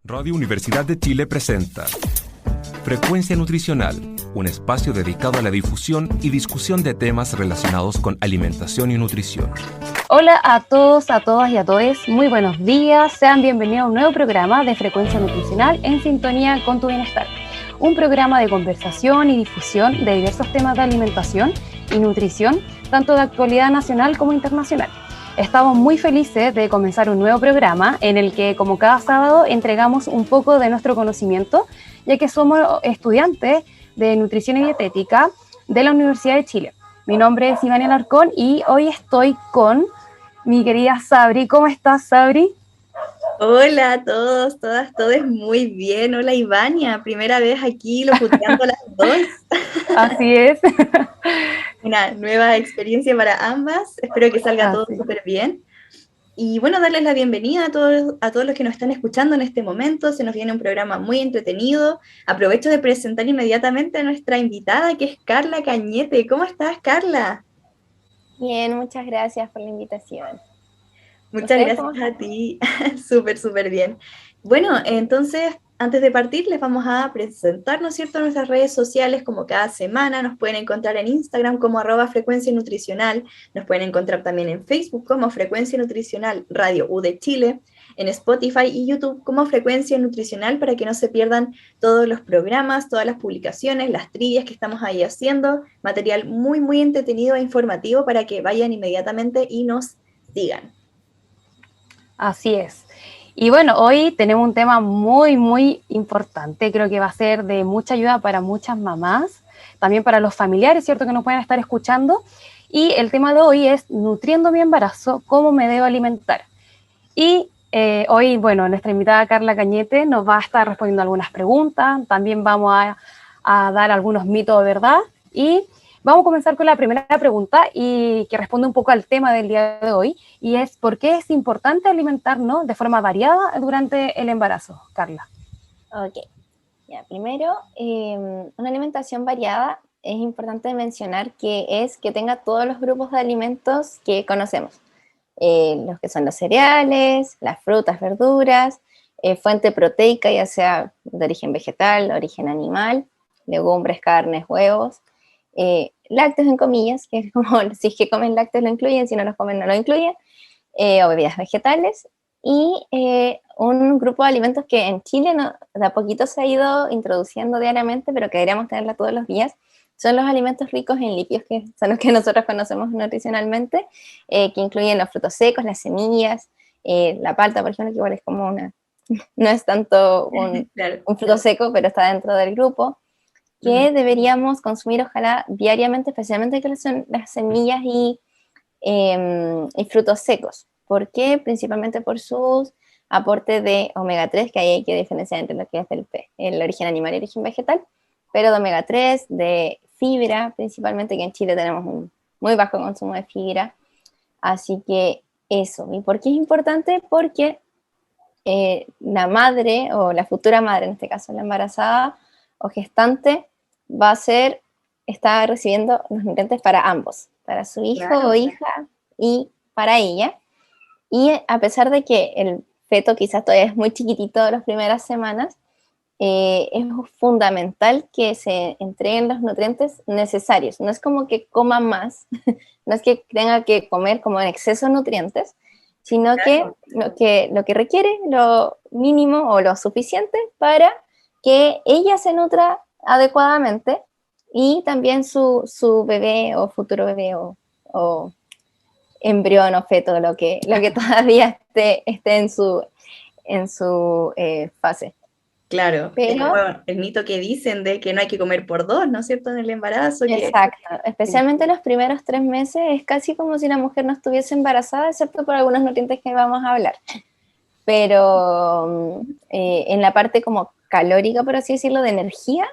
Radio Universidad de Chile presenta Frecuencia Nutricional, un espacio dedicado a la difusión y discusión de temas relacionados con alimentación y nutrición. Hola a todos, a todas y a todos, muy buenos días, sean bienvenidos a un nuevo programa de Frecuencia Nutricional en sintonía con tu bienestar. Un programa de conversación y difusión de diversos temas de alimentación y nutrición, tanto de actualidad nacional como internacional. Estamos muy felices de comenzar un nuevo programa en el que, como cada sábado, entregamos un poco de nuestro conocimiento, ya que somos estudiantes de nutrición y dietética de la Universidad de Chile. Mi nombre es Ivania Alarcón y hoy estoy con mi querida Sabri. ¿Cómo estás, Sabri? Hola a todos, todas, todos, muy bien. Hola Ivania, primera vez aquí locuteando las dos. Así es. Una nueva experiencia para ambas, espero que salga todo súper bien. Y bueno, darles la bienvenida a todos los que nos están escuchando en este momento. Se nos viene un programa muy entretenido. Aprovecho de presentar inmediatamente a nuestra invitada, que es Carla Cañete. ¿Cómo estás, Carla? Bien, muchas gracias por la invitación. Muchas gracias a ti, súper bien. Bueno, entonces, antes de partir, les vamos a presentar, ¿no es cierto?, nuestras redes sociales, como cada semana. Nos pueden encontrar en Instagram como @frecuencia nutricional, nos pueden encontrar también en Facebook como Frecuencia Nutricional Radio U de Chile, en Spotify y YouTube como Frecuencia Nutricional, para que no se pierdan todos los programas, todas las publicaciones, las trivias que estamos ahí haciendo, material muy entretenido e informativo para que vayan inmediatamente y nos sigan. Así es. Y bueno, hoy tenemos un tema muy importante, creo que va a ser de mucha ayuda para muchas mamás, también para los familiares, ¿cierto?, que nos pueden estar escuchando. Y el tema de hoy es nutriendo mi embarazo, ¿cómo me debo alimentar? Y hoy, bueno, nuestra invitada Carla Cañete nos va a estar respondiendo algunas preguntas, también vamos a dar algunos mitos de verdad y vamos a comenzar con la primera pregunta y que responde un poco al tema del día de hoy, y es ¿por qué es importante alimentarnos de forma variada durante el embarazo, Carla? Ok, ya, primero, una alimentación variada es importante mencionar que tenga todos los grupos de alimentos que conocemos, los que son los cereales, las frutas, verduras, fuente proteica, ya sea de origen vegetal, origen animal, legumbres, carnes, huevos, lácteos en comillas, que es como si es que comen lácteos lo incluyen, si no los comen no lo incluyen, o bebidas vegetales, y un grupo de alimentos que en Chile de a poquito se ha ido introduciendo diariamente, pero que deberíamos tenerla todos los días, son los alimentos ricos en lípidos, que son los que nosotros conocemos nutricionalmente, que incluyen los frutos secos, las semillas, la palta, por ejemplo, que igual es como no es tanto un fruto seco, pero está dentro del grupo, que deberíamos consumir ojalá diariamente, especialmente que son las semillas y frutos secos. ¿Por qué? Principalmente por sus aportes de omega 3, que ahí hay que diferenciar entre lo que es el origen animal y el origen vegetal, pero de omega 3, de fibra, principalmente, que en Chile tenemos un muy bajo consumo de fibra. Así que eso. ¿Y por qué es importante? Porque la madre, o la futura madre, en este caso la embarazada o gestante, está recibiendo los nutrientes para ambos, para su hijo o hija y para ella. Y a pesar de que el feto quizás todavía es muy chiquitito las primeras semanas, es fundamental que se entreguen los nutrientes necesarios. No es como que coma más, no es que tenga que comer como en exceso de nutrientes, sino que lo que requiere, lo mínimo o lo suficiente para que ella se nutra adecuadamente y también su bebé o futuro bebé o embrión o feto, lo que todavía esté en su fase. Claro, pero es como el mito que dicen de que no hay que comer por dos, ¿no es cierto?, en el embarazo. Exacto, especialmente los primeros 3 meses es casi como si la mujer no estuviese embarazada, excepto por algunos nutrientes que vamos a hablar. Pero en la parte como calórica, por así decirlo, de energía,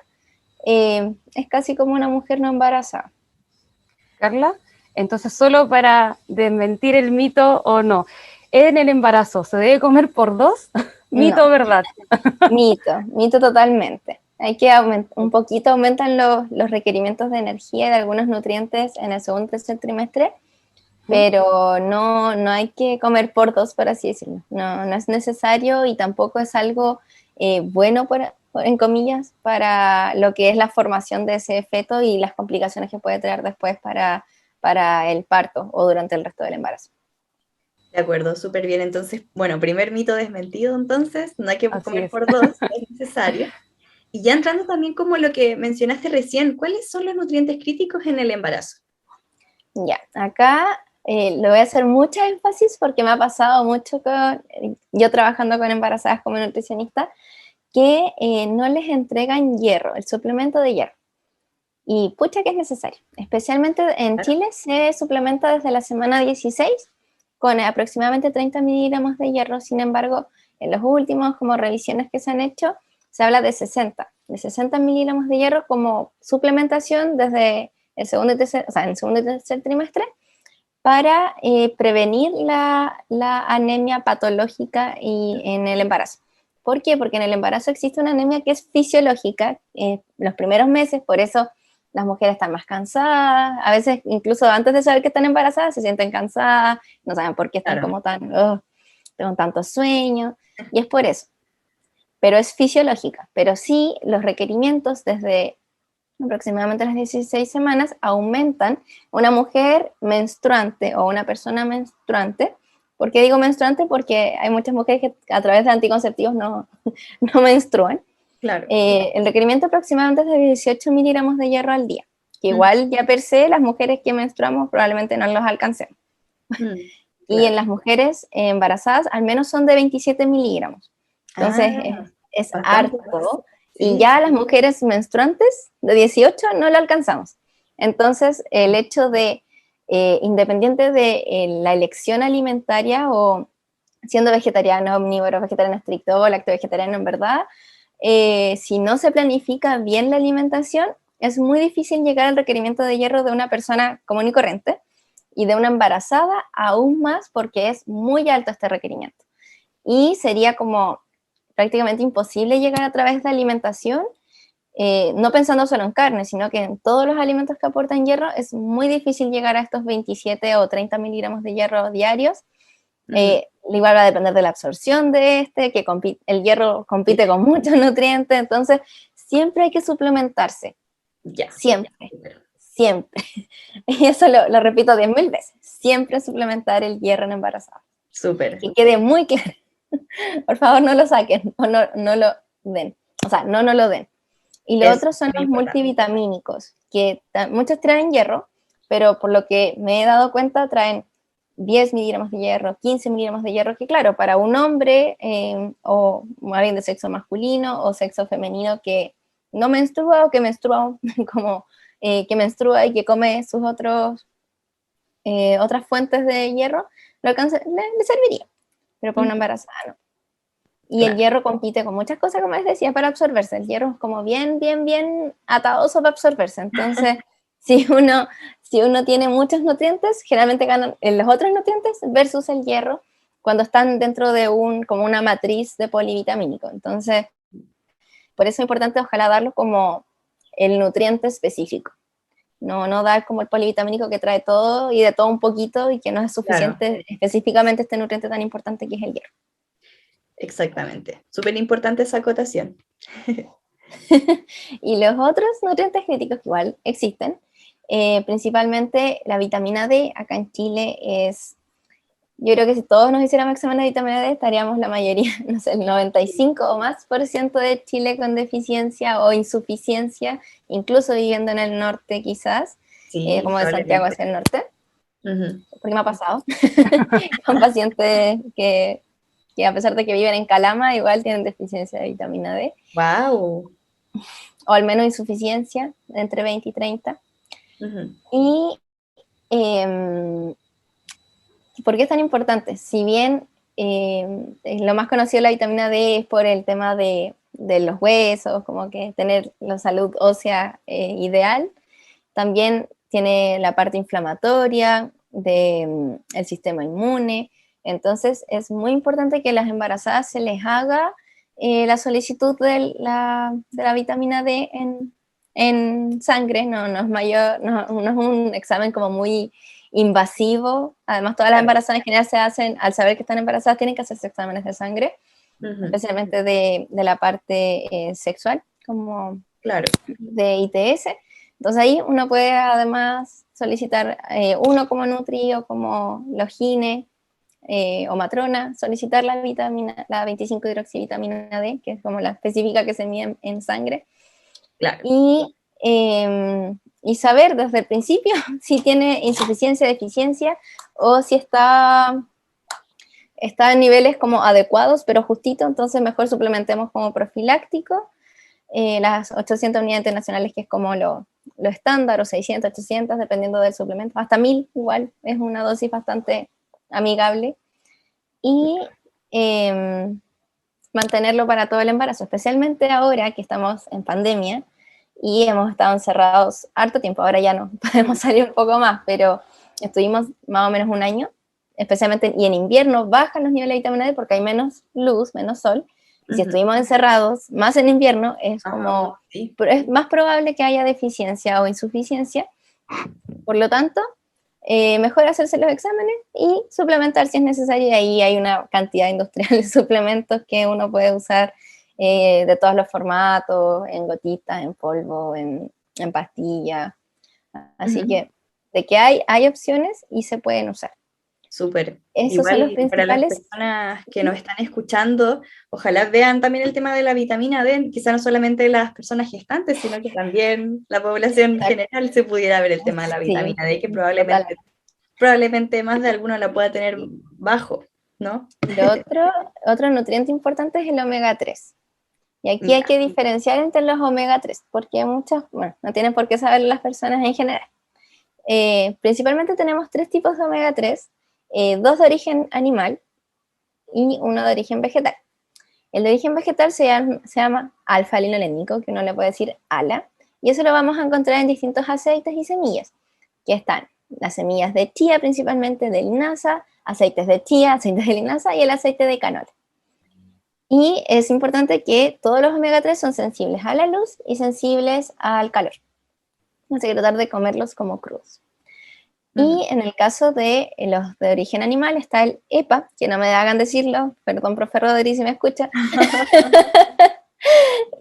es casi como una mujer no embarazada. Carla, entonces solo para desmentir el mito o no, ¿en el embarazo se debe comer por dos? ¿Mito o verdad? Mito totalmente. Hay que un poquito aumentan los requerimientos de energía de algunos nutrientes en el segundo y tercer trimestre, pero no hay que comer por dos, por así decirlo. No es necesario y tampoco es algo bueno, en comillas, para lo que es la formación de ese feto y las complicaciones que puede traer después para el parto o durante el resto del embarazo. De acuerdo, súper bien. Entonces, bueno, primer mito desmentido, entonces, no hay que Así comer es. por dos, no es necesario. Y ya entrando también como lo que mencionaste recién, ¿cuáles son los nutrientes críticos en el embarazo? Ya, acá le voy a hacer mucha énfasis porque me ha pasado mucho yo trabajando con embarazadas como nutricionista, que no les entregan hierro, el suplemento de hierro. Y pucha que es necesario. Especialmente en Chile se suplementa desde la semana 16 con aproximadamente 30 miligramos de hierro. Sin embargo, en los últimos como revisiones que se han hecho, se habla de 60 miligramos de hierro como suplementación desde el segundo y tercer, o sea, en el segundo y tercer trimestre para prevenir la anemia patológica en el embarazo. ¿Por qué? Porque en el embarazo existe una anemia que es fisiológica los primeros meses, por eso las mujeres están más cansadas, a veces incluso antes de saber que están embarazadas se sienten cansadas, no saben por qué están como tan, tengo tanto sueño, y es por eso. Pero es fisiológica, pero sí los requerimientos desde aproximadamente las 16 semanas aumentan. Una mujer menstruante o una persona menstruante. ¿Por qué digo menstruante? Porque hay muchas mujeres que a través de anticonceptivos no menstruan. Claro. El requerimiento aproximadamente es de 18 miligramos de hierro al día, que igual ya per se las mujeres que menstruamos probablemente no los alcancemos. Claro. Y en las mujeres embarazadas al menos son de 27 miligramos. Entonces es harto. Sí. Y ya las mujeres menstruantes de 18 no lo alcanzamos. Entonces, el hecho de, independiente de la elección alimentaria o siendo vegetariano, omnívoro, vegetariano estricto o lacto-vegetariano en verdad, si no se planifica bien la alimentación, es muy difícil llegar al requerimiento de hierro de una persona común y corriente y de una embarazada aún más porque es muy alto este requerimiento. Y sería como prácticamente imposible llegar a través de alimentación, no pensando solo en carne, sino que en todos los alimentos que aportan hierro es muy difícil llegar a estos 27 o 30 miligramos de hierro diarios. Igual va a depender de la absorción de que el hierro compite con muchos nutrientes, entonces siempre hay que suplementarse. Siempre. Y eso lo repito 10.000 veces. Siempre suplementar el hierro en embarazada. Súper. Que quede muy claro. Por favor, no lo saquen o no lo den. O sea, no lo den. Y lo otro son los multivitamínicos, que muchos traen hierro, pero por lo que me he dado cuenta traen 10 miligramos de hierro, 15 miligramos de hierro, que claro, para un hombre o alguien de sexo masculino o sexo femenino que no menstrua o que menstrua como que menstrua y que come sus otras fuentes de hierro, le serviría, pero para una embarazada no. Y el hierro compite con muchas cosas, como les decía, para absorberse. El hierro es como bien atadoso para absorberse. Entonces, si uno tiene muchos nutrientes, generalmente ganan los otros nutrientes versus el hierro cuando están dentro de como una matriz de polivitamínico. Entonces, por eso es importante ojalá darlo como el nutriente específico. No dar como el polivitamínico que trae todo y de todo un poquito y que no es suficiente específicamente este nutriente tan importante que es el hierro. Exactamente. Súper importante esa acotación. Y los otros nutrientes críticos que igual existen, principalmente la vitamina D, acá en Chile yo creo que si todos nos hiciéramos examen de vitamina D, estaríamos la mayoría, no sé, el 95 o más por ciento de Chile con deficiencia o insuficiencia, incluso viviendo en el norte quizás, como de Santiago hacia el norte, porque me ha pasado, con pacientes que a pesar de que viven en Calama, igual tienen deficiencia de vitamina D. ¡Wow! O al menos insuficiencia, entre 20 y 30. Y ¿por qué es tan importante? Si bien lo más conocido de la vitamina D es por el tema de los huesos, como que tener la salud ósea ideal, también tiene la parte inflamatoria del sistema inmune. Entonces es muy importante que a las embarazadas se les haga la solicitud de la vitamina D en sangre, no es un examen como muy invasivo. Además, todas las embarazadas en general se hacen, al saber que están embarazadas, tienen que hacerse exámenes de sangre. especialmente de la parte sexual, como Claro. de ITS. Entonces ahí uno puede además solicitar, uno como Nutri o como Logine o Matrona, solicitar la 25-hidroxivitamina D, que es como la específica que se mide en sangre. Claro. Y saber desde el principio si tiene insuficiencia, deficiencia, o si está en niveles como adecuados, pero justito, entonces mejor suplementemos como profiláctico. Las 800 unidades internacionales, que es como lo estándar, o 600, 800, dependiendo del suplemento, hasta 1000 igual, es una dosis bastante amigable. Y mantenerlo para todo el embarazo, especialmente ahora que estamos en pandemia y hemos estado encerrados harto tiempo. Ahora ya no podemos salir un poco más, pero estuvimos más o menos un año, especialmente, y en invierno bajan los niveles de vitamina D porque hay menos luz, menos sol. Y si estuvimos encerrados, más en invierno, es como, sí, es más probable que haya deficiencia o insuficiencia. Por lo tanto, mejor hacerse los exámenes y suplementar si es necesario. Y ahí hay una cantidad industrial de suplementos que uno puede usar de todos los formatos, en gotitas, en polvo, en pastilla. Así que de que hay opciones y se pueden usar. Súper. Esos son los Igual para las principales. personas que nos están escuchando, ojalá vean también el tema de la vitamina D, quizá no solamente las personas gestantes, sino que también la población general se pudiera ver el tema de la vitamina D, que probablemente más de alguno la pueda tener bajo, ¿no? Otro nutriente importante es el omega 3. Y aquí hay que diferenciar entre los omega 3, porque muchas, bueno, no tienen por qué saber las personas en general. Principalmente tenemos 3 tipos de omega 3, 2 de origen animal y uno de origen vegetal. El de origen vegetal se llama alfa-linolénico, que uno le puede decir ALA, y eso lo vamos a encontrar en distintos aceites y semillas, que están las semillas de chía, principalmente de linaza, aceites de chía, aceites de linaza y el aceite de canola. Y es importante que todos los omega 3 son sensibles a la luz y sensibles al calor. Así que tratar de comerlos como crudos. Y en el caso de los de origen animal está el EPA, que no me hagan decirlo, perdón, profe Rodri, si me escucha.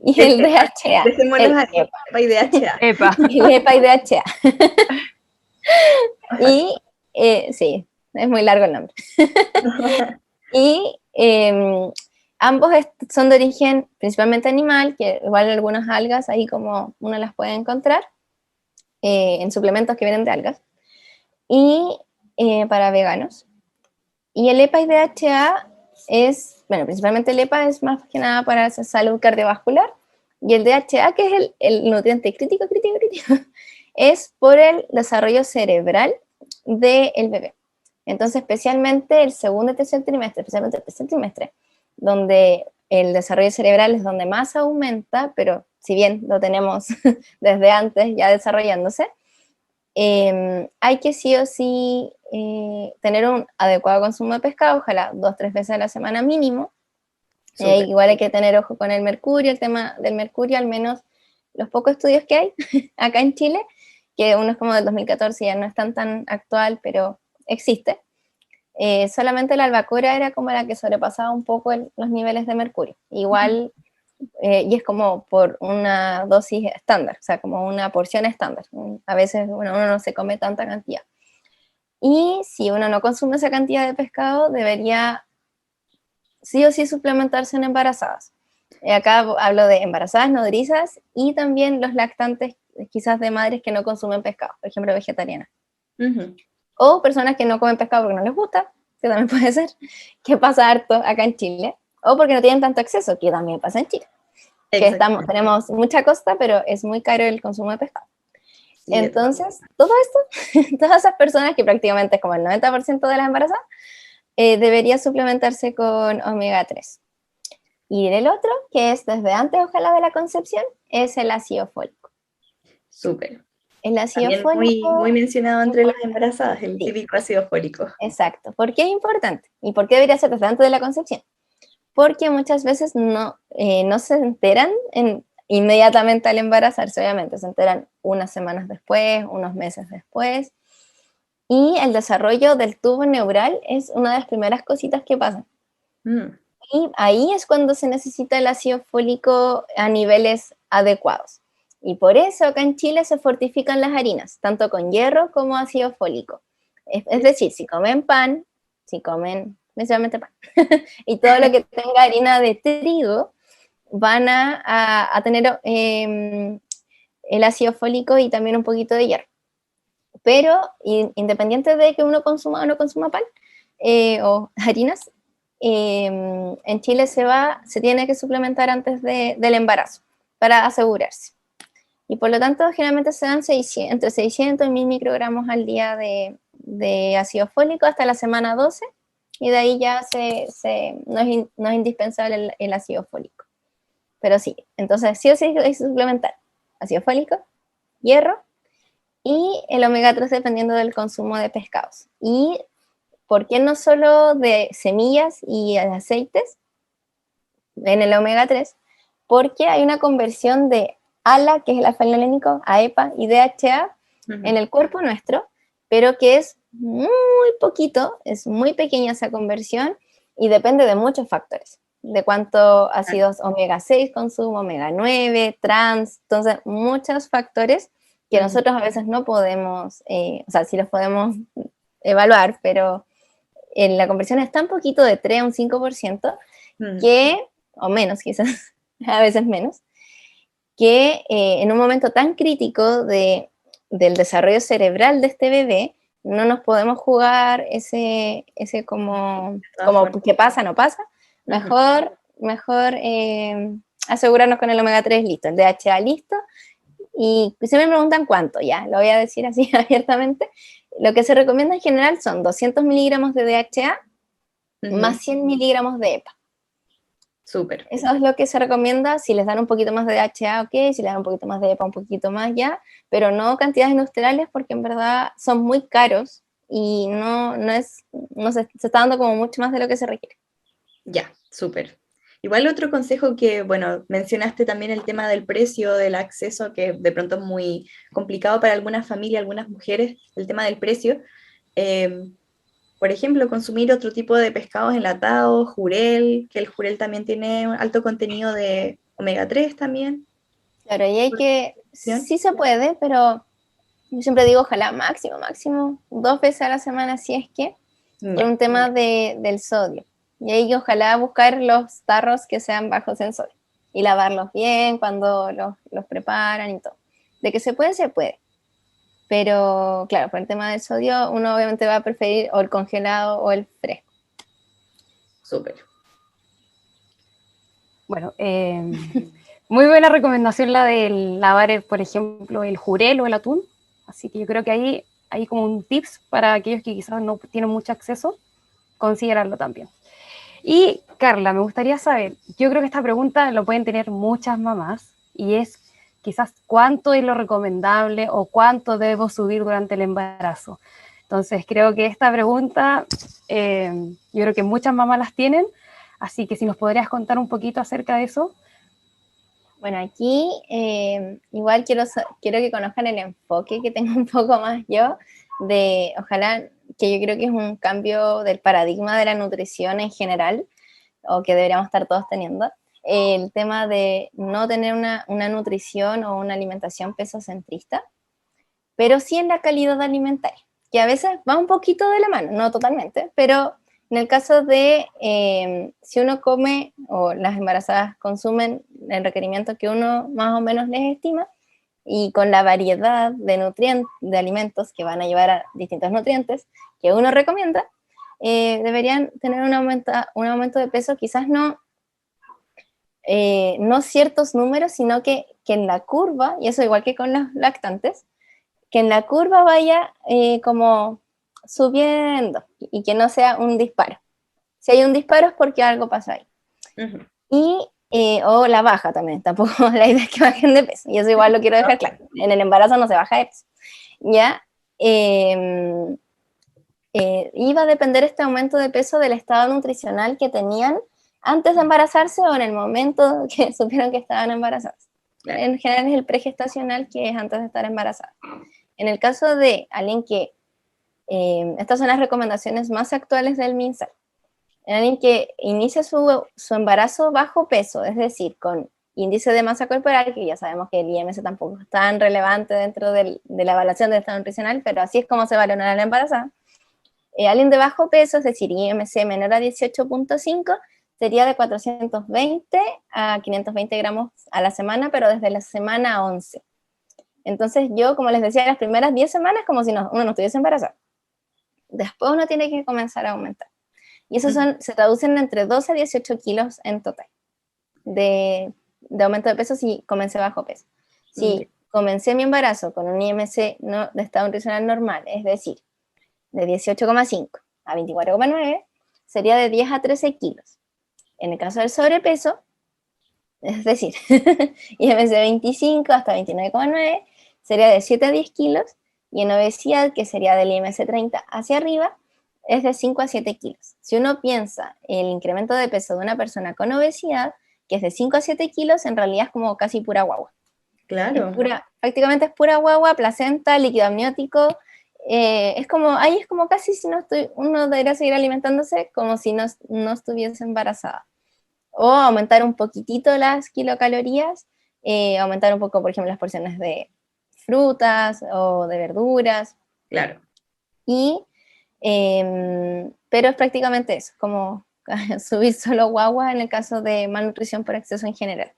Y el DHA. Dejémoslos a EPA y DHA. El EPA y DHA. Y sí, es muy largo el nombre. Y ambos son de origen principalmente animal, que igual algunas algas, ahí como uno las puede encontrar, en suplementos que vienen de algas. Y para veganos. Y el EPA y DHA es, bueno, principalmente el EPA es más que nada para esa salud cardiovascular, y el DHA, que es el nutriente crítico, es por el desarrollo cerebral del bebé. Entonces, especialmente el segundo y tercer trimestre, especialmente el tercer trimestre, donde el desarrollo cerebral es donde más aumenta, pero si bien lo tenemos desde antes ya desarrollándose, hay que sí o sí tener un adecuado consumo de pescado, ojalá 2-3 veces a la semana mínimo. Igual hay que tener ojo con el mercurio, el tema del mercurio, al menos los pocos estudios que hay acá en Chile, que uno es como del 2014, ya no es tan actual, pero existe. Solamente la albacora era como la que sobrepasaba un poco los niveles de mercurio. Igual, y es como por una dosis estándar, o sea, como una porción estándar. A veces uno no se come tanta cantidad. Y si uno no consume esa cantidad de pescado, debería sí o sí suplementarse en embarazadas. Acá hablo de embarazadas, nodrizas y también los lactantes, quizás de madres que no consumen pescado, por ejemplo, vegetarianas. O personas que no comen pescado porque no les gusta, que también puede ser, que pasa harto acá en Chile, o porque no tienen tanto acceso, que también pasa en Chile. Que tenemos mucha costa, pero es muy caro el consumo de pescado. Sí, entonces, todo esto, todas esas personas, que prácticamente es como el 90% de las embarazadas, debería suplementarse con omega 3. Y el otro, que es desde antes, ojalá, de la concepción, es el ácido fólico. Súper. El ácido también fólico. Muy mencionado entre las embarazadas, el típico ácido fólico. Exacto. ¿Por qué es importante? ¿Y por qué debería ser desde antes de la concepción? Porque muchas veces no se enteran inmediatamente al embarazarse, obviamente, se enteran unas semanas después, unos meses después, y el desarrollo del tubo neural es una de las primeras cositas que pasan. ahí es cuando se necesita el ácido fólico a niveles adecuados. Y por eso acá en Chile se fortifican las harinas, tanto con hierro como ácido fólico. Es decir, si comen pan, si comen principalmente pan, y todo lo que tenga harina de trigo, van a tener el ácido fólico y también un poquito de hierro. Pero independiente de que uno consuma o no consuma pan o harinas, en Chile se tiene que suplementar antes del embarazo para asegurarse. Y por lo tanto, generalmente se dan entre 600 y 1000 microgramos al día de ácido fólico hasta la semana 12, y de ahí ya no es indispensable el ácido fólico. Pero sí, entonces sí o sí hay que suplementar ácido fólico, hierro y el omega 3 dependiendo del consumo de pescados. ¿Y por qué no solo de semillas y aceites en el omega 3? Porque hay una conversión de ALA, que es el alfa-linolénico, a EPA y DHA en el cuerpo nuestro, pero que es muy poquito, es muy pequeña esa conversión y depende de muchos factores, de cuánto ácidos omega 6 consumo, omega 9, trans, entonces muchos factores que nosotros a veces no podemos, o sea, sí los podemos evaluar, pero la conversión es tan poquito, de 3 a un 5%, que, o menos quizás, a veces menos, que en un momento tan crítico del desarrollo cerebral de este bebé, no nos podemos jugar ese como que pasa, no pasa. Mejor asegurarnos con el omega 3 listo, el DHA listo. Y se me preguntan cuánto, ya, lo voy a decir así abiertamente. Lo que se recomienda en general son 200 miligramos de DHA más 100 miligramos de EPA. Súper. Eso es lo que se recomienda. Si les dan un poquito más de DHA, ok, si les dan un poquito más de EPA, un poquito más ya, pero no cantidades industriales porque en verdad son muy caros y no se está dando como mucho más de lo que se requiere. Ya, súper. Igual otro consejo que, bueno, mencionaste también el tema del precio, del acceso, que de pronto es muy complicado para algunas familias, algunas mujeres, el tema del precio. Por ejemplo, consumir otro tipo de pescados enlatados, jurel, que el jurel también tiene alto contenido de omega 3 también. Claro, y sí se puede, pero yo siempre digo, ojalá máximo 2 veces a la semana, si es que, por un tema del sodio. Y ahí ojalá buscar los tarros que sean bajos en sodio y lavarlos bien cuando los preparan y todo. De que se puede. Pero claro, por el tema del sodio, uno obviamente va a preferir o el congelado o el fresco. Súper. Bueno, muy buena recomendación la de lavar, por ejemplo, el jurel o el atún. Así que yo creo que ahí hay como un tips para aquellos que quizás no tienen mucho acceso, considerarlo también. Y Carla, me gustaría saber, yo creo que esta pregunta lo pueden tener muchas mamás, y es quizás cuánto es lo recomendable o cuánto debo subir durante el embarazo. Entonces creo que esta pregunta, yo creo que muchas mamás las tienen, así que si nos podrías contar un poquito acerca de eso. Bueno, aquí igual quiero que conozcan el enfoque que tengo un poco más yo, de ojalá, que yo creo que es un cambio del paradigma de la nutrición en general, o que deberíamos estar todos teniendo, el tema de no tener una nutrición o una alimentación pesocentrista, pero sí en la calidad alimentaria, que a veces va un poquito de la mano, no totalmente, pero en el caso de si uno come o las embarazadas consumen el requerimiento que uno más o menos les estima, y con la variedad de nutrientes, de alimentos que van a llevar a distintos nutrientes que uno recomienda, deberían tener un aumento de peso, quizás no ciertos números, sino que en la curva, y eso igual que con los lactantes, que en la curva vaya como subiendo y que no sea un disparo. Si hay un disparo es porque algo pasa ahí. Y o la baja también, tampoco la idea es que bajen de peso, y eso igual lo quiero dejar claro, en el embarazo no se baja de peso, ¿ya? Y va a depender este aumento de peso del estado nutricional que tenían antes de embarazarse o en el momento que supieron que estaban embarazadas. En general es el pregestacional, que es antes de estar embarazada. En el caso de alguien que, estas son las recomendaciones más actuales del MinSal, en alguien que inicia su embarazo bajo peso, es decir, con índice de masa corporal, que ya sabemos que el IMC tampoco es tan relevante dentro de la evaluación del estado nutricional, pero así es como se valora la embarazada. Alguien de bajo peso, es decir, IMC menor a 18.5, sería de 420 a 520 gramos a la semana, pero desde la semana 11. Entonces yo, como les decía, las primeras 10 semanas como si uno no estuviese embarazado. Después uno tiene que comenzar a aumentar. Y esos se traducen entre 12 a 18 kilos en total de aumento de peso si comencé bajo peso. Si comencé mi embarazo con un IMC de estado nutricional normal, es decir, de 18,5 a 24,9, sería de 10 a 13 kilos. En el caso del sobrepeso, es decir, IMC 25 hasta 29,9, sería de 7 a 10 kilos, y en obesidad, que sería del IMC 30 hacia arriba, es de 5 a 7 kilos. Si uno piensa el incremento de peso de una persona con obesidad, que es de 5 a 7 kilos, en realidad es como casi pura guagua. Claro. Prácticamente es pura guagua, placenta, líquido amniótico. Es como casi si uno debería seguir alimentándose como si no estuviese embarazada. O aumentar un poquitito las kilocalorías, aumentar un poco, por ejemplo, las porciones de frutas o de verduras. Claro. Pero es prácticamente eso, como subir solo guagua en el caso de malnutrición por exceso en general.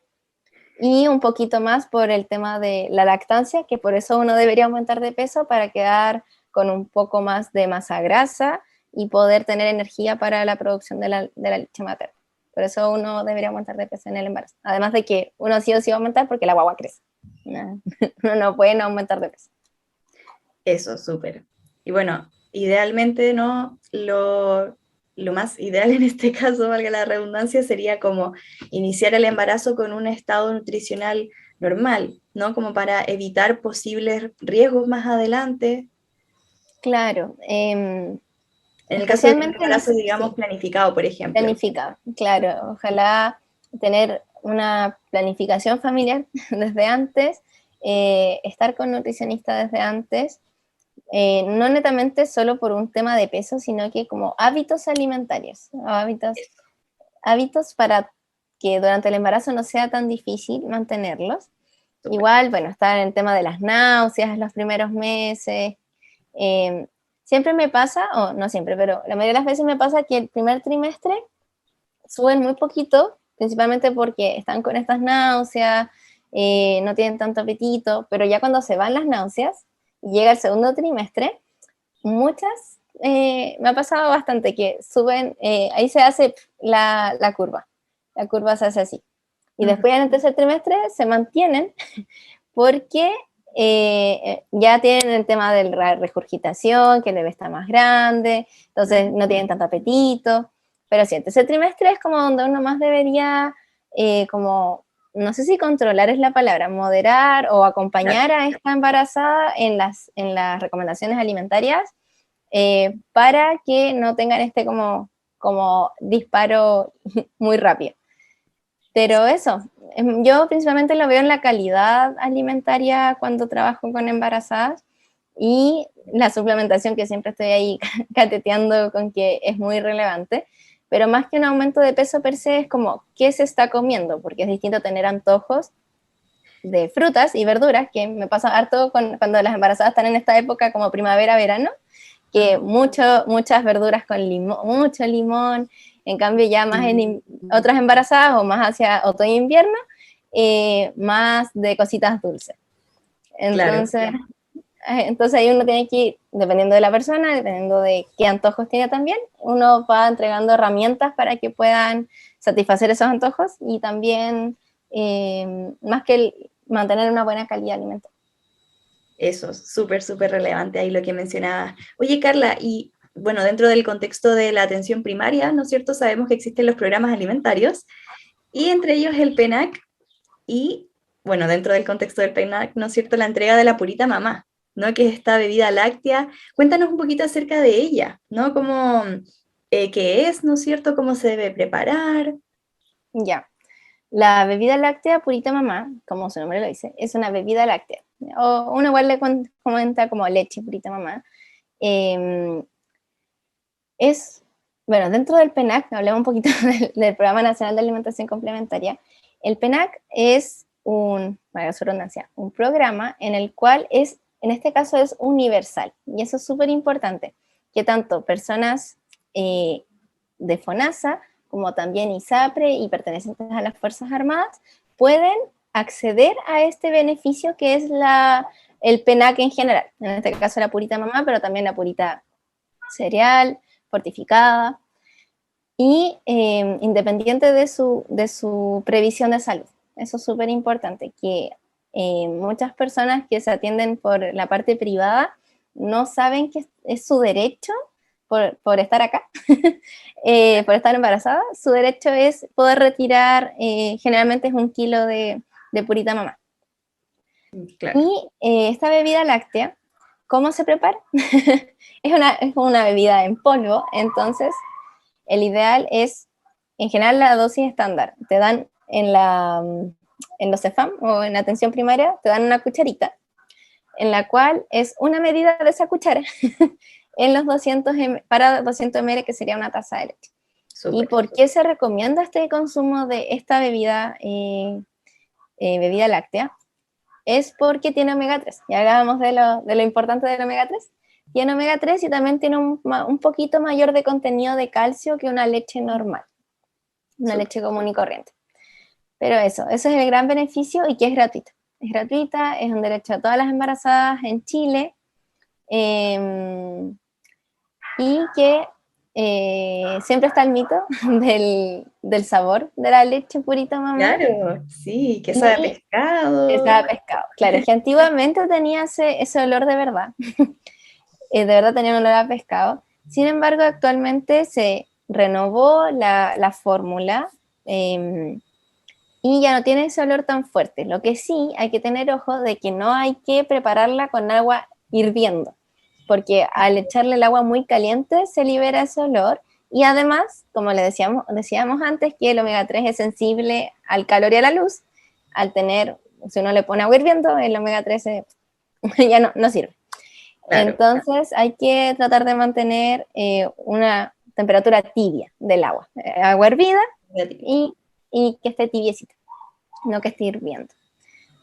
Y un poquito más por el tema de la lactancia, que por eso uno debería aumentar de peso para quedar con un poco más de masa grasa y poder tener energía para la producción de la leche materna. Por eso uno debería aumentar de peso en el embarazo. Además de que uno sí o sí va a aumentar porque la guagua crece. Uno no puede no aumentar de peso. Eso, súper. Y bueno, idealmente, ¿no? Lo más ideal en este caso, valga la redundancia, sería como iniciar el embarazo con un estado nutricional normal, ¿no? Como para evitar posibles riesgos más adelante. Claro. En el caso de un embarazo, digamos, sí, planificado, por ejemplo. Planificado, claro. Ojalá tener una planificación familiar desde antes, estar con nutricionista desde antes, no netamente solo por un tema de peso, sino que como hábitos alimentarios, hábitos para que durante el embarazo no sea tan difícil mantenerlos. Super. Igual, bueno, está en el tema de las náuseas en los primeros meses. Siempre me pasa, o no siempre, pero la mayoría de las veces me pasa que el primer trimestre suben muy poquito, principalmente porque están con estas náuseas, no tienen tanto apetito, pero ya cuando se van las náuseas, llega el segundo trimestre, me ha pasado bastante que suben, ahí se hace la curva se hace así. Y después en el tercer trimestre se mantienen porque ya tienen el tema de la regurgitación, que el bebé está más grande, entonces no tienen tanto apetito. Pero sí, el tercer trimestre es como donde uno más debería, como, no sé si controlar es la palabra, moderar o acompañar a esta embarazada en las recomendaciones alimentarias para que no tengan este como disparo muy rápido. Pero eso, yo principalmente lo veo en la calidad alimentaria cuando trabajo con embarazadas y la suplementación, que siempre estoy ahí cateteando con que es muy relevante, pero más que un aumento de peso per se es como qué se está comiendo, porque es distinto tener antojos de frutas y verduras, que me pasa harto cuando las embarazadas están en esta época como primavera, verano, que muchas verduras con limón, mucho limón. En cambio, ya más en otras embarazadas o más hacia otoño e invierno, más de cositas dulces. Entonces, claro. Entonces ahí uno tiene que ir, dependiendo de la persona, dependiendo de qué antojos tiene también, uno va entregando herramientas para que puedan satisfacer esos antojos y también, más que mantener una buena calidad alimentaria. Eso, súper, súper relevante ahí lo que mencionabas. Oye, Carla, y bueno, dentro del contexto de la atención primaria, ¿no es cierto? Sabemos que existen los programas alimentarios y entre ellos el PENAC y, bueno, dentro del contexto del PENAC, ¿no es cierto? La entrega de la Purita Mamá, ¿no? Que es esta bebida láctea. Cuéntanos un poquito acerca de ella, ¿no? Cómo, qué es, ¿no es cierto? Cómo se debe preparar. Ya. La bebida láctea Purita Mamá, como su nombre lo dice, es una bebida láctea. O uno igual le comenta como leche Purita Mamá. Es Bueno, dentro del PENAC, hablemos un poquito del Programa Nacional de Alimentación Complementaria. El PENAC es un programa en el cual en este caso es universal, y eso es súper importante, que tanto personas de FONASA como también ISAPRE y pertenecientes a las Fuerzas Armadas pueden acceder a este beneficio que es el PENAC en general, en este caso la purita mamá, pero también la purita cereal, fortificada, y independiente de su previsión de salud. Eso es súper importante, que muchas personas que se atienden por la parte privada no saben que es su derecho por estar acá, por estar embarazada. Su derecho es poder retirar, generalmente es 1 kilo de purita mamá. Claro. Y esta bebida láctea, ¿cómo se prepara? Es una bebida en polvo, entonces el ideal es, en general, la dosis estándar. Te dan en los CEFAM o en la atención primaria, te dan una cucharita, en la cual es una medida de esa cuchara en los 200 para 200 ml, que sería una taza de leche. Súper. ¿Y por qué se recomienda este consumo de esta bebida, bebida láctea? Es porque tiene omega 3. Ya hablábamos de lo importante del omega 3. Tiene omega 3 y también tiene un poquito mayor de contenido de calcio que una leche normal, una leche común y corriente. Pero eso es el gran beneficio, y que es gratuita. Es gratuita, es un derecho a todas las embarazadas en Chile, y que siempre está el mito del sabor de la leche purita mamá. Claro, sí, que sabe a pescado. Que sabe a pescado. Claro, es que antiguamente tenía ese olor de verdad. De verdad tenía un olor a pescado. Sin embargo, actualmente se renovó la fórmula, y ya no tiene ese olor tan fuerte. Lo que sí hay que tener ojo de que no hay que prepararla con agua hirviendo, porque al echarle el agua muy caliente se libera ese olor, y además, como le decíamos antes, que el omega 3 es sensible al calor y a la luz. Al tener, si uno le pone agua hirviendo, el omega 3 ya no sirve. Claro. Entonces hay que tratar de mantener una temperatura tibia del agua, agua hervida, y que esté tibiecita, no que esté hirviendo.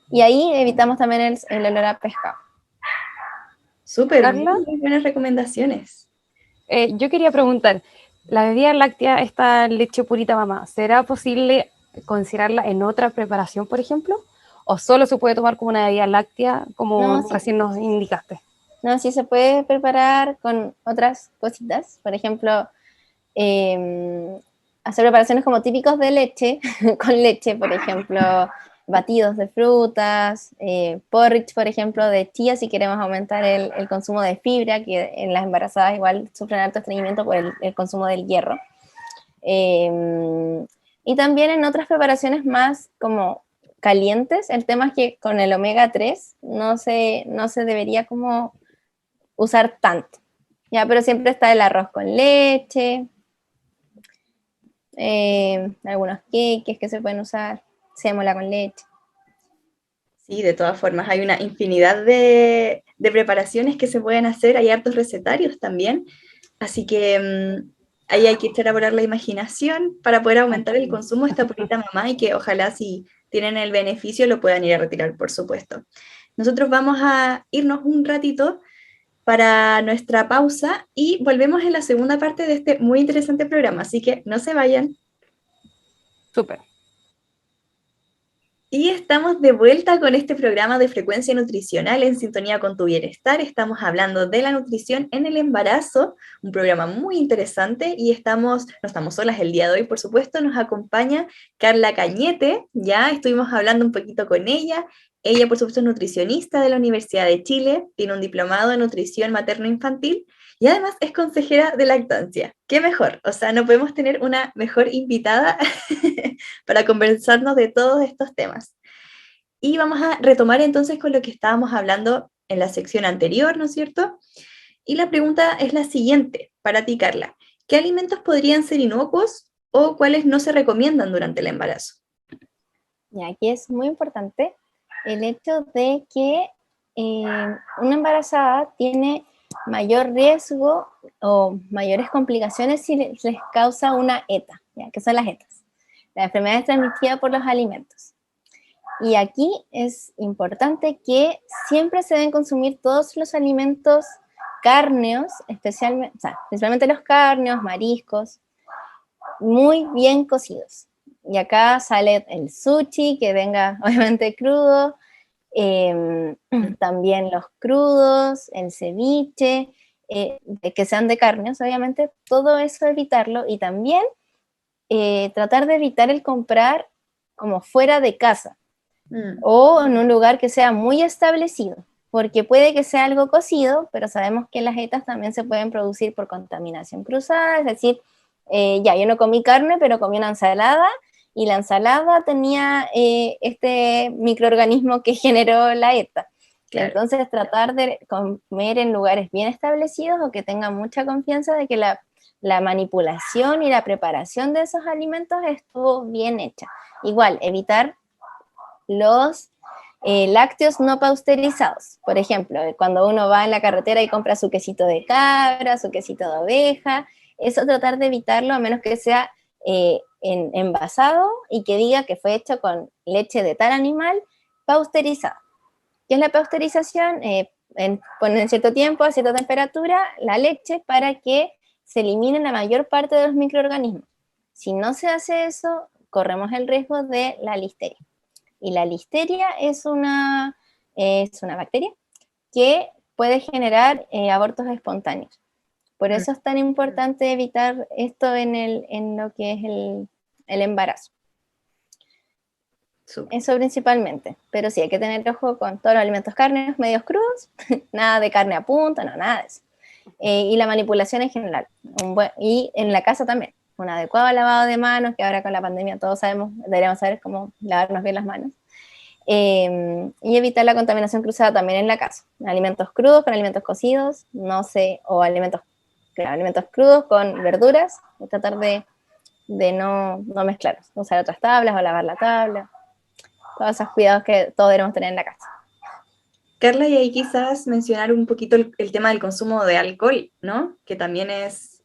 Y ahí evitamos también el olor a pescado. Súper, muy buenas recomendaciones. Yo quería preguntar, la bebida láctea, esta leche purita mamá, ¿será posible considerarla en otra preparación, por ejemplo? ¿O solo se puede tomar como una bebida láctea, como recién nos indicaste? No, sí se puede preparar con otras cositas. Por ejemplo, hacer preparaciones como típicos de leche, con leche, por ejemplo, batidos de frutas, porridge, por ejemplo, de chía, si queremos aumentar el consumo de fibra, que en las embarazadas igual sufren alto estreñimiento por el consumo del hierro. Y también en otras preparaciones más como calientes. El tema es que con el omega 3 no se debería como usar tanto, ya, pero siempre está el arroz con leche, algunos queques que se pueden usar, sémola con leche. Sí, de todas formas, hay una infinidad de preparaciones que se pueden hacer, hay hartos recetarios también, así que ahí hay que echar a volar la imaginación para poder aumentar el consumo de esta purita mamá, y que ojalá, si tienen el beneficio, lo puedan ir a retirar, por supuesto. Nosotros vamos a irnos un ratito para nuestra pausa y volvemos en la segunda parte de este muy interesante programa, así que no se vayan. Súper. Y estamos de vuelta con este programa de Frecuencia Nutricional en sintonía con tu bienestar. Estamos hablando de la nutrición en el embarazo, un programa muy interesante, y no estamos solas el día de hoy, por supuesto. Nos acompaña Carla Cañete, ya estuvimos hablando un poquito con ella. Ella, por supuesto, es nutricionista de la Universidad de Chile, tiene un diplomado en nutrición materno-infantil y además es consejera de lactancia. ¿Qué mejor? O sea, no podemos tener una mejor invitada para conversarnos de todos estos temas. Y vamos a retomar entonces con lo que estábamos hablando en la sección anterior, ¿no es cierto? Y la pregunta es la siguiente para ti, Carla. ¿Qué alimentos podrían ser inocuos o cuáles no se recomiendan durante el embarazo? Y aquí es muy importante el hecho de que una embarazada tiene mayor riesgo o mayores complicaciones si les causa una ETA, ¿ya? ¿Qué son las ETAs? La enfermedad es transmitida por los alimentos. Y aquí es importante que siempre se deben consumir todos los alimentos cárneos, especialmente, o sea, principalmente los cárneos, mariscos, muy bien cocidos. Y acá sale el sushi, que venga obviamente crudo, también los crudos, el ceviche, que sean de carnes, obviamente, todo eso evitarlo, y también tratar de evitar el comprar como fuera de casa, o en un lugar que sea muy establecido, porque puede que sea algo cocido, pero sabemos que las ETAs también se pueden producir por contaminación cruzada, es decir, ya, yo no comí carne, pero comí una ensalada, y la ensalada tenía este microorganismo que generó la ETA. Claro. Entonces, tratar de comer en lugares bien establecidos o que tengan mucha confianza de que la manipulación y la preparación de esos alimentos estuvo bien hecha. Igual, evitar los lácteos no pasteurizados. Por ejemplo, cuando uno va en la carretera y compra su quesito de cabra, su quesito de oveja, eso tratar de evitarlo a menos que sea envasado y que diga que fue hecho con leche de tal animal pasteurizado. ¿Qué es la pasteurización? Ponen cierto tiempo, a cierta temperatura, la leche para que se eliminen la mayor parte de los microorganismos. Si no se hace eso, corremos el riesgo de la listeria. Y la listeria es una bacteria que puede generar abortos espontáneos. Por eso es tan importante evitar esto en lo que es el embarazo. Super. Eso principalmente, pero sí hay que tener ojo con todos los alimentos carnes medios crudos, nada de carne a punto, no, nada de eso. Y la manipulación en general, y en la casa también, un adecuado lavado de manos, que ahora con la pandemia todos sabemos, deberíamos saber cómo lavarnos bien las manos, y evitar la contaminación cruzada también en la casa, alimentos crudos con alimentos cocidos, no sé, o alimentos crudos con verduras, y tratar de no mezclarlos, usar otras tablas o lavar la tabla. Todos esos cuidados que todos debemos tener en la casa. Carla, y ahí quizás mencionar un poquito el tema del consumo de alcohol, ¿no? Que también es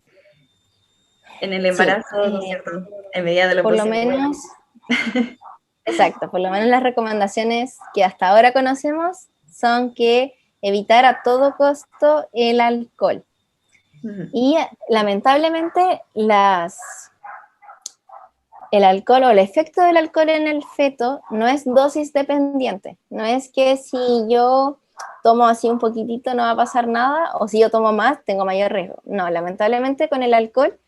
en el embarazo, sí, ¿no es cierto? En medida de lo posible. Por lo menos, exacto, por lo menos las recomendaciones que hasta ahora conocemos son que evitar a todo costo el alcohol. Y lamentablemente el alcohol o el efecto del alcohol en el feto no es dosis dependiente, no es que si yo tomo así un poquitito no va a pasar nada, o si yo tomo más tengo mayor riesgo. No, lamentablemente con el alcohol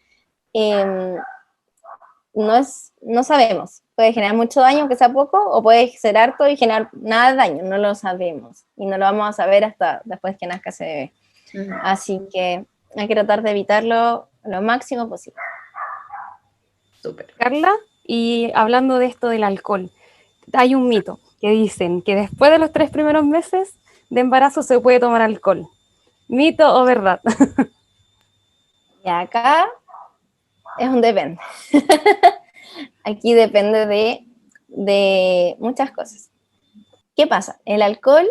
no sabemos, puede generar mucho daño aunque sea poco, o puede ser harto y generar nada de daño, no lo sabemos, y no lo vamos a saber hasta después que nazca ese bebé. Así que hay que tratar de evitarlo lo máximo posible. Super. Carla, y hablando de esto del alcohol, hay un mito que dicen que después de los 3 primeros meses de embarazo se puede tomar alcohol. ¿Mito o verdad? Y acá es un depende. Aquí depende de muchas cosas. ¿Qué pasa? El alcohol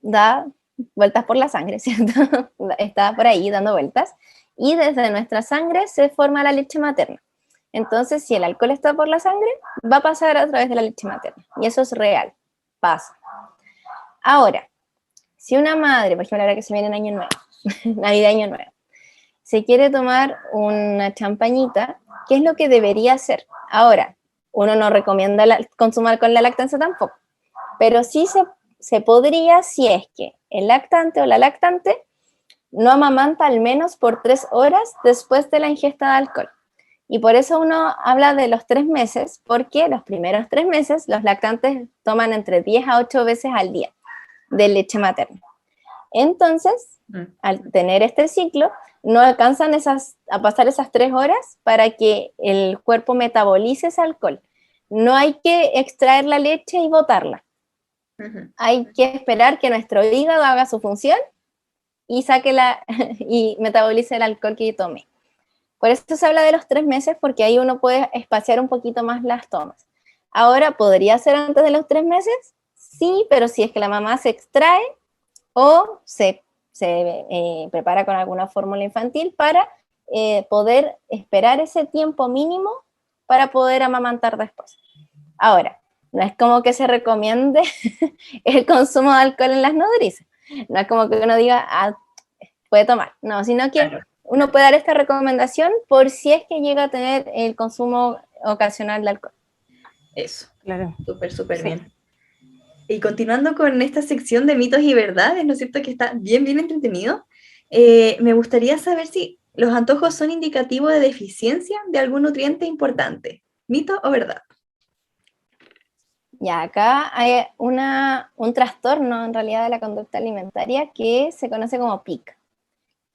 da vueltas por la sangre, ¿cierto? Está por ahí dando vueltas, y desde nuestra sangre se forma la leche materna. Entonces, si el alcohol está por la sangre, va a pasar a través de la leche materna. Y eso es real, pasa. Ahora, si una madre, por ejemplo, ahora que se viene en Año Nuevo, Navidad, Año Nuevo, se quiere tomar una champañita, ¿qué es lo que debería hacer? Ahora, uno no recomienda consumir con la lactancia tampoco, pero sí se podría si es que el lactante o la lactante no amamanta al menos por 3 horas después de la ingesta de alcohol. Y por eso uno habla de los 3 meses, porque los primeros 3 meses los lactantes toman entre 10 a 8 veces al día de leche materna. Entonces, al tener este ciclo, no alcanzan a pasar esas 3 horas para que el cuerpo metabolice ese alcohol. No hay que extraer la leche y botarla. Hay que esperar que nuestro hígado haga su función y y metabolice el alcohol que yo tomé. Por eso se habla de los 3 meses, porque ahí uno puede espaciar un poquito más las tomas. Ahora, ¿podría ser antes de los 3 meses? Sí, pero si es que la mamá se extrae o se se prepara con alguna fórmula infantil para poder esperar ese tiempo mínimo para poder amamantar después. Ahora, no es como que se recomiende el consumo de alcohol en las nodrizas. No es como que uno diga, puede tomar. No, sino que uno puede dar esta recomendación por si es que llega a tener el consumo ocasional de alcohol. Eso, Claro. súper bien. Y continuando con esta sección de mitos y verdades, ¿no es cierto? Que está bien entretenido. Me gustaría saber si los antojos son indicativos de deficiencia de algún nutriente importante. ¿Mito o verdad? Ya, acá hay un trastorno en realidad de la conducta alimentaria que se conoce como PIC,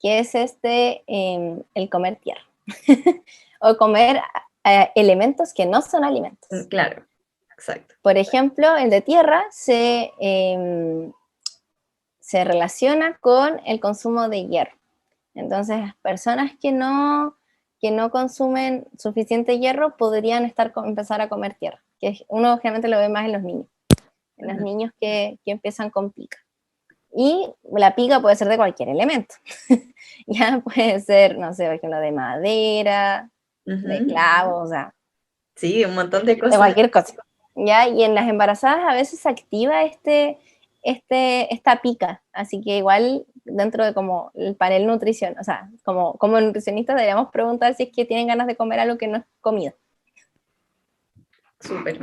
que es el comer tierra, o comer elementos que no son alimentos. Claro, exacto. Por ejemplo, el de tierra se relaciona con el consumo de hierro. Entonces, las personas que no consumen suficiente hierro podrían empezar a comer tierra, que uno generalmente lo ve más en los niños, los niños que empiezan con pica. Y la pica puede ser de cualquier elemento. Ya puede ser, no sé, por ejemplo, de madera, de clavos, o sea. Sí, un montón de cosas. De cualquier cosa. ¿Ya? Y en las embarazadas a veces se activa esta pica, así que igual dentro de como el panel nutrición, o sea, como nutricionistas deberíamos preguntar si es que tienen ganas de comer algo que no es comida. Súper.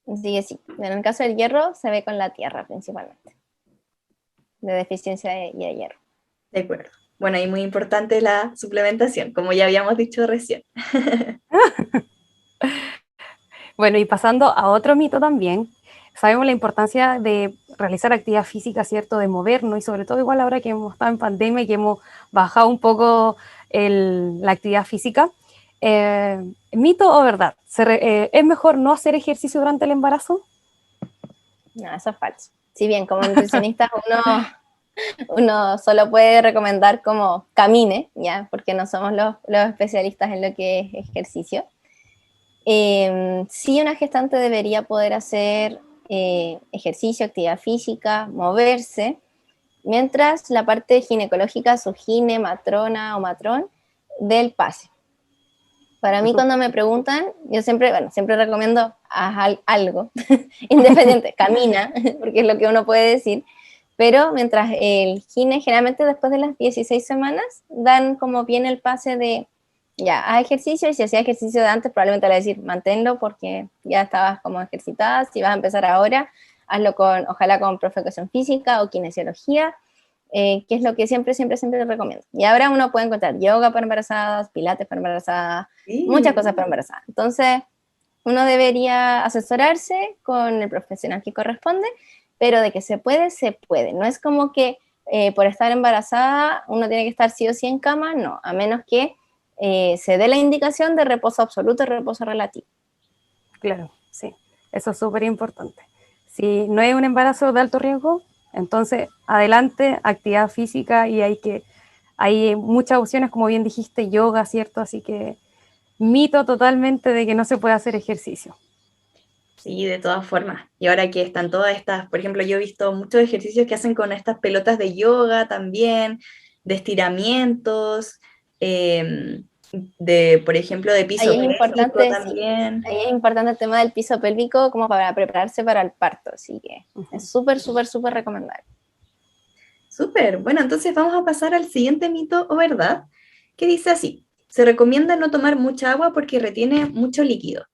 Así que sí, en el caso del hierro se ve con la tierra principalmente, de deficiencia de hierro. De acuerdo. Bueno, y muy importante la suplementación, como ya habíamos dicho recién. Bueno, y pasando a otro mito también, sabemos la importancia de realizar actividad física, ¿cierto? De movernos y sobre todo igual ahora que hemos estado en pandemia y que hemos bajado un poco la actividad física. ¿Mito o verdad? ¿Es mejor no hacer ejercicio durante el embarazo? No, eso es falso. Si bien como nutricionista uno solo puede recomendar como camine, ¿ya? Porque no somos los especialistas en lo que es ejercicio. Sí, una gestante debería poder hacer ejercicio, actividad física, moverse, mientras la parte ginecológica, su gine, matrona o matrón, del pase. Para mí, cuando me preguntan, yo siempre recomiendo haz algo, independiente, camina, porque es lo que uno puede decir, pero mientras el gine, generalmente después de las 16 semanas, dan como bien el pase de, ya, haz ejercicio, y si hacías ejercicio de antes, probablemente le voy a decir, manténlo, porque ya estabas como ejercitada, si vas a empezar ahora, hazlo ojalá con profe de educación física o kinesiología, que es lo que siempre recomiendo. Y ahora uno puede encontrar yoga para embarazadas, pilates para embarazadas, muchas cosas para embarazadas. Entonces, uno debería asesorarse con el profesional que corresponde, pero de que se puede, se puede. No es como que por estar embarazada uno tiene que estar sí o sí en cama, no, a menos que se dé la indicación de reposo absoluto y reposo relativo. Claro, sí, eso es súper importante. Si no es un embarazo de alto riesgo, entonces adelante, actividad física, y hay muchas opciones, como bien dijiste, yoga, ¿cierto? Así que mito totalmente de que no se puede hacer ejercicio. Sí, de todas formas. Y ahora que están todas estas, por ejemplo, yo he visto muchos ejercicios que hacen con estas pelotas de yoga también, de estiramientos, por ejemplo, de piso Ahí es importante, también. Sí, ahí es importante el tema del piso pélvico como para prepararse para el parto, así que es súper recomendable. Súper, bueno, entonces vamos a pasar al siguiente mito o verdad, que dice así: se recomienda no tomar mucha agua porque retiene mucho líquido.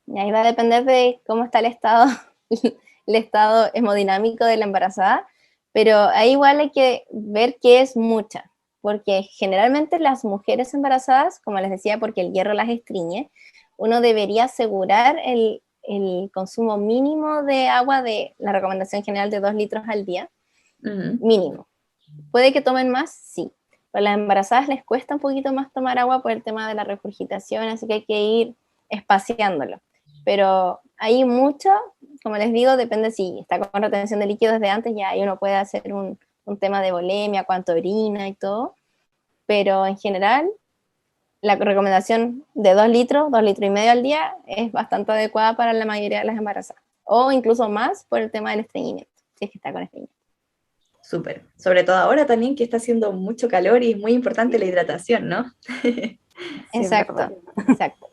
Y ahí va a depender de cómo está el estado hemodinámico de la embarazada, pero ahí igual hay que ver qué es mucha, porque generalmente las mujeres embarazadas, como les decía, porque el hierro las estriñe, uno debería asegurar el consumo mínimo de agua, de la recomendación general de 2 litros al día, mínimo. ¿Puede que tomen más? Sí. Pero a las embarazadas les cuesta un poquito más tomar agua por el tema de la regurgitación, así que hay que ir espaciándolo. Pero hay mucho, como les digo, depende si está con retención de líquido desde antes, ya ahí uno puede hacer un tema de volemia, cuánto orina y todo, pero en general la recomendación de 2 litros y medio al día es bastante adecuada para la mayoría de las embarazadas, o incluso más por el tema del estreñimiento, si es que está con estreñimiento. Súper. Sobre todo ahora también que está haciendo mucho calor y es muy importante la hidratación, ¿no? Sí, es Exacto, verdad. exacto.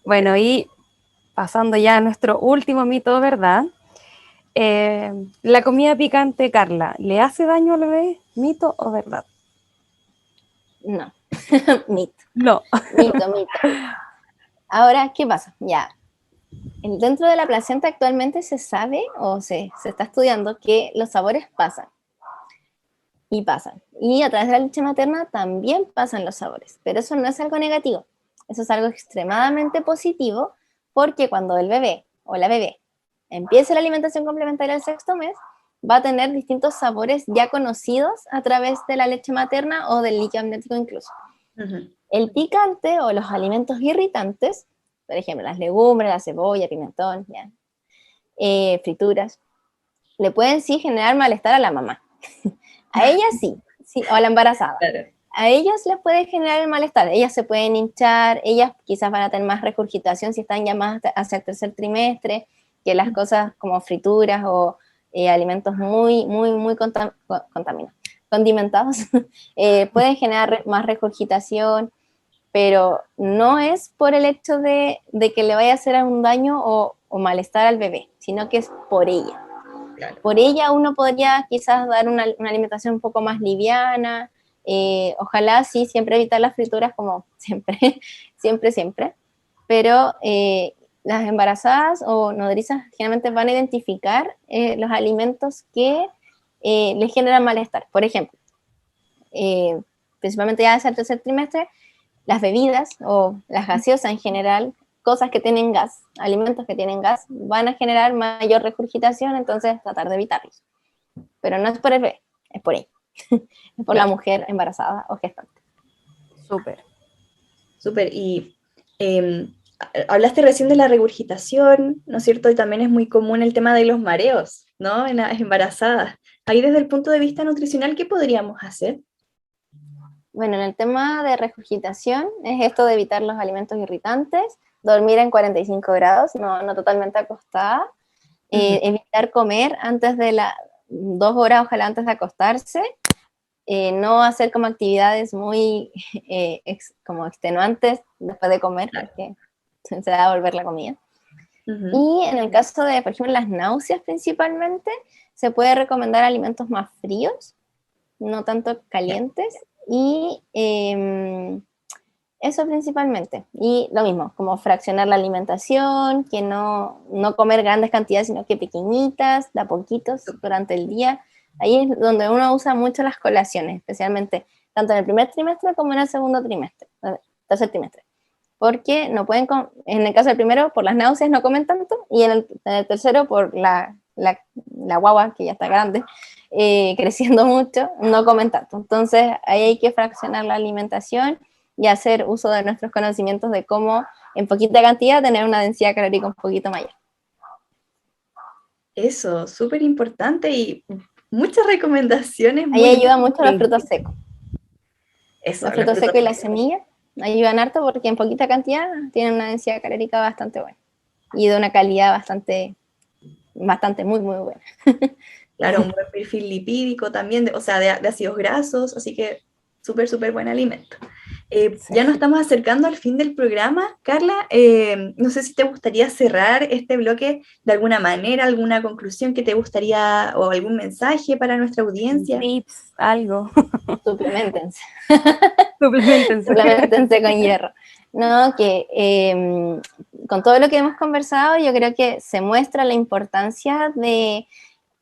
Bueno, y pasando ya a nuestro último mito, ¿verdad? La comida picante, Carla, ¿le hace daño al bebé? ¿Mito o verdad? No, mito, No. mito. Ahora, ¿qué pasa? Ya, dentro de la placenta actualmente se sabe o se está estudiando que los sabores pasan y pasan. Y a través de la leche materna también pasan los sabores, pero eso no es algo negativo, eso es algo extremadamente positivo porque cuando el bebé o la bebé empiece la alimentación complementaria al sexto mes, va a tener distintos sabores ya conocidos a través de la leche materna o del líquido amniótico incluso. Ujú. El picante o los alimentos irritantes, por ejemplo, las legumbres, la cebolla, pimentón, ya, frituras, le pueden sí generar malestar a la mamá. A ella sí, sí, o a la embarazada. Claro. A ellas les puede generar el malestar. Ellas se pueden hinchar, ellas quizás van a tener más regurgitación si están ya más hacia el tercer trimestre, que las cosas como frituras o alimentos muy contaminados, condimentados, pueden generar más regurgitación, pero no es por el hecho de que le vaya a hacer algún daño o malestar al bebé, sino que es por ella. Claro. Por ella uno podría quizás dar una alimentación un poco más liviana, ojalá sí, siempre evitar las frituras como siempre, siempre, pero las embarazadas o nodrizas generalmente van a identificar los alimentos que les generan malestar. Por ejemplo, principalmente ya desde el tercer trimestre, las bebidas o las gaseosas en general, cosas que tienen gas, alimentos que tienen gas, van a generar mayor regurgitación, entonces tratar de evitarlos. Pero no es por el bebé, es por ella, es por la mujer embarazada o gestante. Súper. Súper. Y hablaste recién de la regurgitación, ¿no es cierto? Y también es muy común el tema de los mareos, ¿no? En las embarazadas. Ahí desde el punto de vista nutricional, ¿qué podríamos hacer? Bueno, en el tema de regurgitación es esto de evitar los alimentos irritantes, dormir en 45 grados, no totalmente acostada, evitar comer antes de 2 horas, ojalá antes de acostarse, no hacer como actividades muy como extenuantes después de comer, porque se va a volver la comida. Y en el caso de, por ejemplo, las náuseas principalmente, se puede recomendar alimentos más fríos, no tanto calientes, y eso principalmente. Y lo mismo, como fraccionar la alimentación, que no comer grandes cantidades, sino que pequeñitas, de a poquitos durante el día. Ahí es donde uno usa mucho las colaciones, especialmente tanto en el primer trimestre como en el segundo trimestre, tercer trimestre. Porque no pueden, en el caso del primero, por las náuseas no comen tanto, y en el tercero, por la guagua, que ya está grande, creciendo mucho, no comen tanto. Entonces, ahí hay que fraccionar la alimentación y hacer uso de nuestros conocimientos de cómo, en poquita cantidad, tener una densidad calórica un poquito mayor. Eso, súper importante y muchas recomendaciones. Ahí ayuda mucho los frutos secos. Eso, los frutos secos y las semillas ayudan harto porque en poquita cantidad tienen una densidad calórica bastante buena y de una calidad bastante muy buena. Claro, un buen perfil lipídico también, de ácidos grasos, así que súper buen alimento. Sí. Ya nos estamos acercando al fin del programa. Carla, no sé si te gustaría cerrar este bloque de alguna manera, alguna conclusión que te gustaría o algún mensaje para nuestra audiencia. Tips, algo. Suplementense. Suplementense con hierro. No, que con todo lo que hemos conversado, yo creo que se muestra la importancia de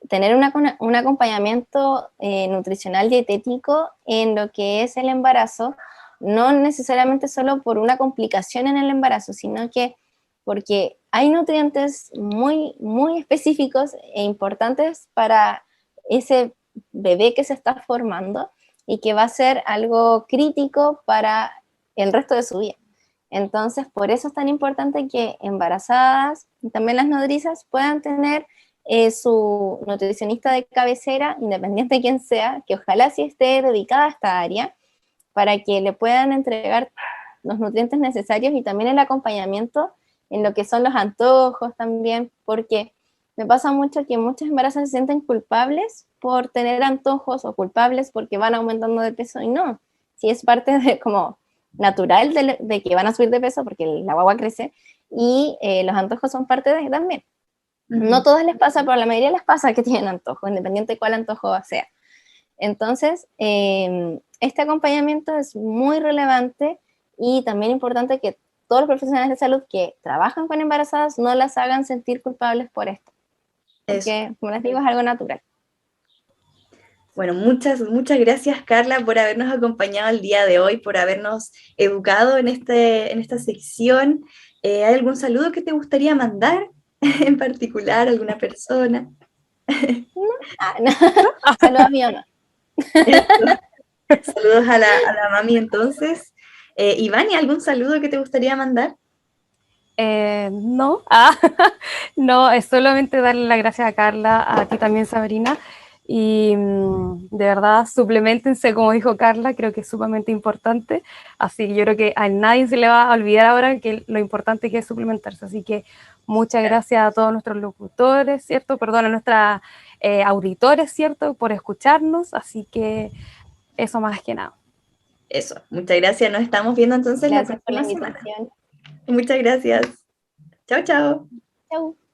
tener un acompañamiento nutricional dietético en lo que es el embarazo, no necesariamente solo por una complicación en el embarazo, sino que porque hay nutrientes muy específicos e importantes para ese bebé que se está formando y que va a ser algo crítico para el resto de su vida. Entonces, por eso es tan importante que embarazadas y también las nodrizas puedan tener su nutricionista de cabecera, independiente de quién sea, que ojalá sí esté dedicada a esta área, para que le puedan entregar los nutrientes necesarios y también el acompañamiento en lo que son los antojos también, porque me pasa mucho que muchas embarazas se sienten culpables por tener antojos o culpables porque van aumentando de peso, y no, si es parte de como natural de que van a subir de peso porque la guagua crece, y los antojos son parte de también. No a todos les pasa, pero a la mayoría les pasa que tienen antojo, independiente de cuál antojo sea. Entonces, este acompañamiento es muy relevante, y también importante que todos los profesionales de salud que trabajan con embarazadas no las hagan sentir culpables por esto. Porque, como les digo, es algo natural. Bueno, muchas gracias, Carla, por habernos acompañado el día de hoy, por habernos educado en esta sección. ¿Hay algún saludo que te gustaría mandar en particular, alguna persona? No. Saludos a mi mamá. Saludos a la mami entonces. Ivani, ¿algún saludo que te gustaría mandar? No, no, es solamente darle las gracias a Carla, a ti también, Sabrina, y de verdad suplementense, como dijo Carla, creo que es sumamente importante, así que yo creo que a nadie se le va a olvidar ahora que lo importante que es suplementarse, así que muchas gracias a todos nuestros locutores, ¿cierto? Perdón, a nuestros auditores, ¿cierto? Por escucharnos, así que eso más que nada. Eso, muchas gracias, nos estamos viendo entonces Gracias la próxima por la semana. invitación. Muchas gracias. Chao, chao. Chau.